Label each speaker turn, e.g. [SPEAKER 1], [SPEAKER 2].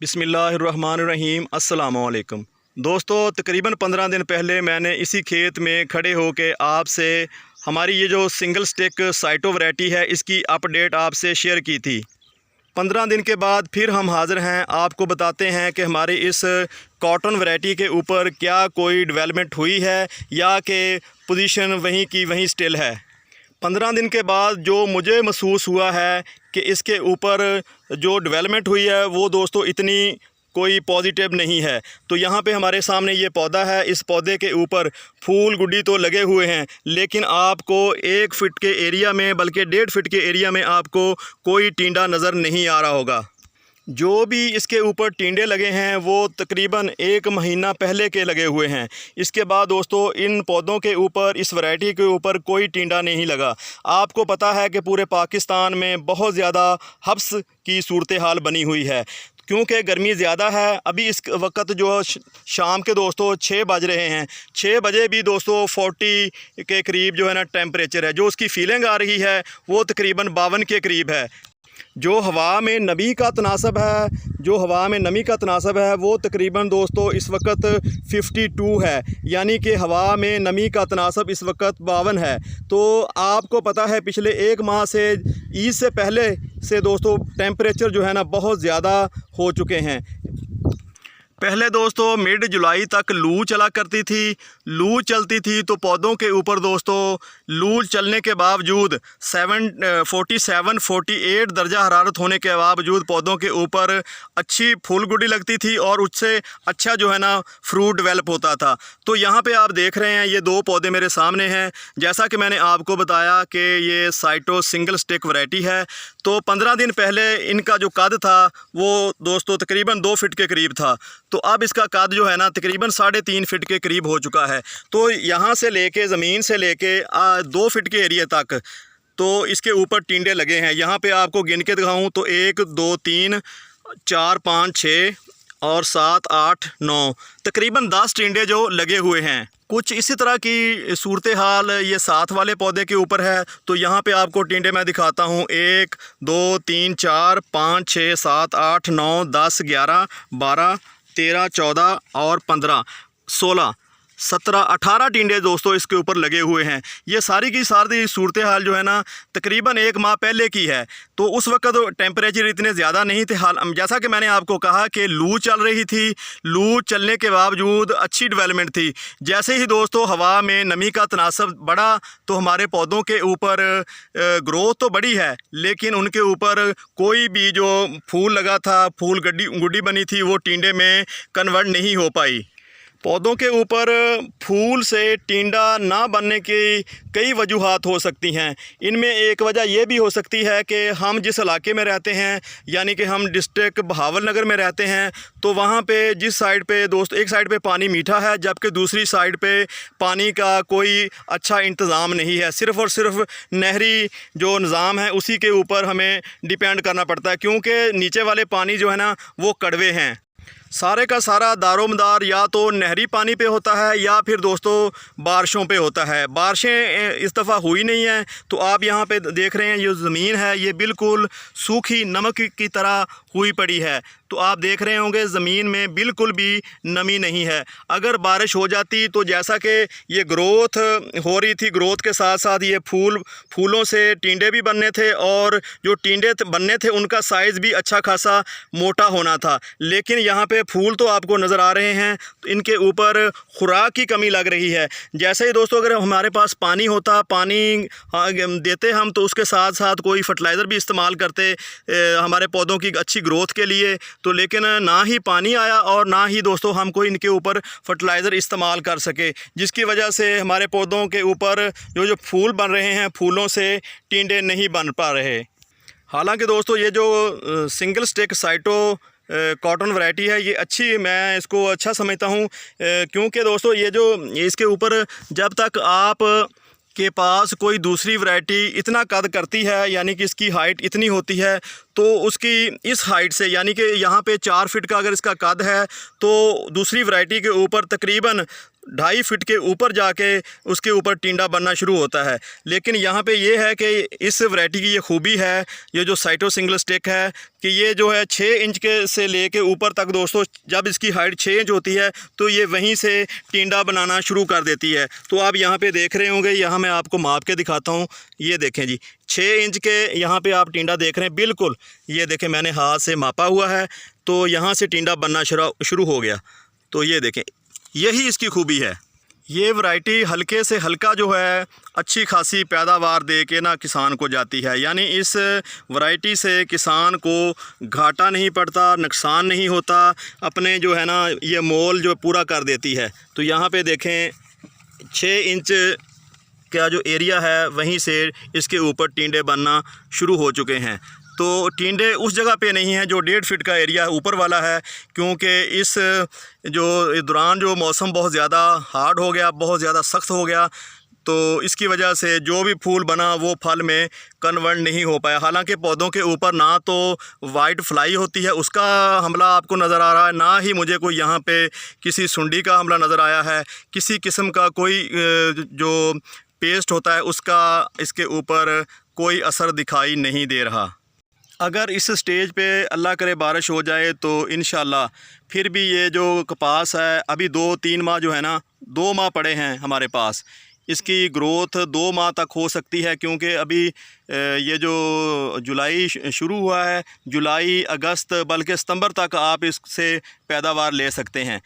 [SPEAKER 1] बिस्मिल्लाहिर्रहमानिर्रहीम अस्सलामुअलैकुम दोस्तों, तकरीबन 15 दिन पहले मैंने इसी खेत में खड़े होकर आपसे हमारी ये जो सिंगल स्टिक साइटो वैरायटी है इसकी अपडेट आपसे शेयर की थी। 15 दिन के बाद फिर हम हाज़िर हैं, आपको बताते हैं कि हमारी इस कॉटन वैरायटी के ऊपर क्या कोई डेवलपमेंट हुई है या कि पोजीशन वहीं की वहीं स्टिल है। 15 दिन के बाद जो मुझे महसूस हुआ है कि इसके ऊपर जो डेवलपमेंट हुई है वो दोस्तों इतनी कोई पॉजिटिव नहीं है। तो यहाँ पे हमारे सामने ये पौधा है, इस पौधे के ऊपर फूल गुड्डी तो लगे हुए हैं, लेकिन आपको 1 फीट के एरिया में बल्कि 1.5 फीट के एरिया में आपको कोई टिंडा नज़र नहीं आ रहा होगा। जो भी इसके ऊपर टिंडे लगे हैं वो तकरीबन 1 महीना पहले के लगे हुए हैं। इसके बाद दोस्तों इन पौधों के ऊपर, इस वैरायटी के ऊपर कोई टिंडा नहीं लगा। आपको पता है कि पूरे पाकिस्तान में बहुत ज़्यादा हब्स की सूरत हाल बनी हुई है क्योंकि गर्मी ज़्यादा है। अभी इस वक्त जो शाम के दोस्तों 6 बज रहे हैं, 6 बजे भी दोस्तों 40 के करीब जो है ना टेम्परेचर है। जो उसकी फीलिंग आ रही है वो तकरीबन 52 के करीब है। जो हवा में नमी का तनासब है, वो तकरीबन दोस्तों इस वक्त 52 है, यानी कि हवा में नमी का तनासब इस वक्त 52 है। तो आपको पता है पिछले 1 माह से, ईद से पहले से दोस्तों टेम्परेचर जो है ना बहुत ज़्यादा हो चुके हैं। पहले दोस्तों मिड जुलाई तक लू चला करती थी। लू चलती थी तो पौधों के ऊपर दोस्तों लू चलने के बावजूद 47-48 दर्जा हरारत होने के बावजूद पौधों के ऊपर अच्छी फूल गुडी लगती थी और उससे अच्छा जो है ना फ्रूट डेवलप होता था। तो यहाँ पे आप देख रहे हैं ये 2 पौधे मेरे सामने हैं। जैसा कि मैंने आपको बताया कि ये साइटो सिंगल स्टिक वैरायटी है। तो 15 दिन पहले इनका जो कद था वो दोस्तों तकरीबन 2 फीट के करीब था। तो अब इसका कद जो है ना तकरीबन 3.5 फीट के करीब हो चुका है। तो यहाँ से लेके ज़मीन से लेके 2 फीट के एरिया तक तो इसके ऊपर टिंडे लगे हैं। यहाँ पे आपको गिन के दिखाऊँ तो 1 2 3 4 5 6 और 7 8 9 तकरीबन 10 टिंडे जो लगे हुए हैं। कुछ इसी तरह की सूरत हाल ये साथ वाले पौधे के ऊपर है। तो यहाँ पे आपको टिंडे मैं दिखाता हूँ, 1 2 3 4 5 6 7 8 9 10 11 12 13 14 और 15 16 17 18 टिंडे दोस्तों इसके ऊपर लगे हुए हैं। ये सारी की सारी सूरत हाल जो है ना तकरीबन 1 माह पहले की है। तो उस वक्त टेम्परेचर इतने ज़्यादा नहीं थे। हाल जैसा कि मैंने आपको कहा कि लू चल रही थी, लू चलने के बावजूद अच्छी डेवलपमेंट थी। जैसे ही दोस्तों हवा में नमी का तनासब बढ़ा तो हमारे पौधों के ऊपर ग्रोथ तो बढ़ी है, लेकिन उनके ऊपर कोई भी जो फूल लगा था, फूल गुड्डी बनी थी, वो टिंडे में कन्वर्ट नहीं हो पाई। पौधों के ऊपर फूल से टिंडा ना बनने की कई वजूहात हो सकती हैं। इनमें एक वजह यह भी हो सकती है कि हम जिस इलाके में रहते हैं, यानी कि हम डिस्ट्रिक्ट बहावल नगर में रहते हैं, तो वहाँ पे जिस साइड पे दोस्त एक साइड पे पानी मीठा है जबकि दूसरी साइड पे पानी का कोई अच्छा इंतज़ाम नहीं है। सिर्फ़ और सिर्फ नहरी जो निज़ाम है उसी के ऊपर हमें डिपेंड करना पड़ता है, क्योंकि नीचे वाले पानी जो है ना वो कड़वे हैं। सारे का सारा दारोमदार या तो नहरी पानी पे होता है या फिर दोस्तों बारिशों पे होता है। बारिशें इस दफ़ा हुई नहीं हैं। तो आप यहाँ पे देख रहे हैं ये ज़मीन है, ये बिल्कुल सूखी नमक की तरह हुई पड़ी है। तो आप देख रहे होंगे ज़मीन में बिल्कुल भी नमी नहीं है। अगर बारिश हो जाती तो जैसा कि ये ग्रोथ हो रही थी, ग्रोथ के साथ साथ ये फूलों से टिंडे भी बनने थे और जो टिंडे बनने थे उनका साइज़ भी अच्छा खासा मोटा होना था। लेकिन यहाँ पे फूल तो आपको नज़र आ रहे हैं, तो इनके ऊपर खुराक की कमी लग रही है। जैसे ही दोस्तों अगर हमारे पास पानी होता, पानी देते हम, तो उसके साथ साथ कोई फर्टिलाइज़र भी इस्तेमाल करते हमारे पौधों की अच्छी ग्रोथ के लिए। तो लेकिन ना ही पानी आया और ना ही दोस्तों हम कोई इनके ऊपर फर्टिलाइज़र इस्तेमाल कर सके, जिसकी वजह से हमारे पौधों के ऊपर जो फूल बन रहे हैं, फूलों से टिंडे नहीं बन पा रहे। हालांकि दोस्तों ये जो सिंगल स्टिक साइटो कॉटन वैरायटी है ये अच्छी, मैं इसको अच्छा समझता हूँ, क्योंकि दोस्तों ये जो इसके ऊपर जब तक आप के पास कोई दूसरी वैरायटी इतना कद करती है, यानी कि इसकी हाइट इतनी होती है, तो उसकी इस हाइट से, यानी कि यहाँ पे 4 फीट का अगर इसका कद है तो दूसरी वैरायटी के ऊपर तकरीबन 2.5 फीट के ऊपर जाके उसके ऊपर टिंडा बनना शुरू होता है। लेकिन यहाँ पे ये है कि इस वैरायटी की ये खूबी है, ये जो साइटो सिंगल स्टिक है, कि ये जो है 6 इंच के से लेके ऊपर तक दोस्तों, जब इसकी हाइट 6 इंच होती है तो ये वहीं से टिंडा बनाना शुरू कर देती है। तो आप यहाँ पे देख रहे होंगे, यहाँ मैं आपको माप के दिखाता हूँ। ये देखें जी, 6 इंच के यहाँ पे आप टिंडा देख रहे हैं, बिल्कुल ये देखें मैंने हाथ से मापा हुआ है, तो यहाँ से टिंडा बनना शुरू हो गया। तो ये देखें, यही इसकी खूबी है। ये वैरायटी हल्के से हल्का जो है अच्छी खासी पैदावार दे के ना किसान को जाती है। यानी इस वैरायटी से किसान को घाटा नहीं पड़ता, नुकसान नहीं होता, अपने जो है ना ये मोल जो पूरा कर देती है। तो यहाँ पे देखें 6 इंच का जो एरिया है वहीं से इसके ऊपर टिंडे बनना शुरू हो चुके हैं। तो टिंडे उस जगह पे नहीं हैं जो 1.5 फीट का एरिया ऊपर वाला है, क्योंकि इस दौरान जो मौसम बहुत ज़्यादा हार्ड हो गया, बहुत ज़्यादा सख्त हो गया, तो इसकी वजह से जो भी फूल बना वो फल में कन्वर्ट नहीं हो पाया। हालांकि पौधों के ऊपर ना तो वाइट फ्लाई होती है, उसका हमला आपको नज़र आ रहा है, ना ही मुझे कोई यहाँ पे किसी सुंडी का हमला नज़र आया है, किसी किस्म का कोई जो पेस्ट होता है उसका इसके ऊपर कोई असर दिखाई नहीं दे रहा। अगर इस स्टेज पे अल्लाह करे बारिश हो जाए तो इंशाल्लाह फिर भी ये जो कपास है, अभी 2-3 माह जो है ना, 2 माह पड़े हैं हमारे पास, इसकी ग्रोथ 2 माह तक हो सकती है। क्योंकि अभी ये जो जुलाई शुरू हुआ है, जुलाई, अगस्त, बल्कि सितंबर तक आप इससे पैदावार ले सकते हैं।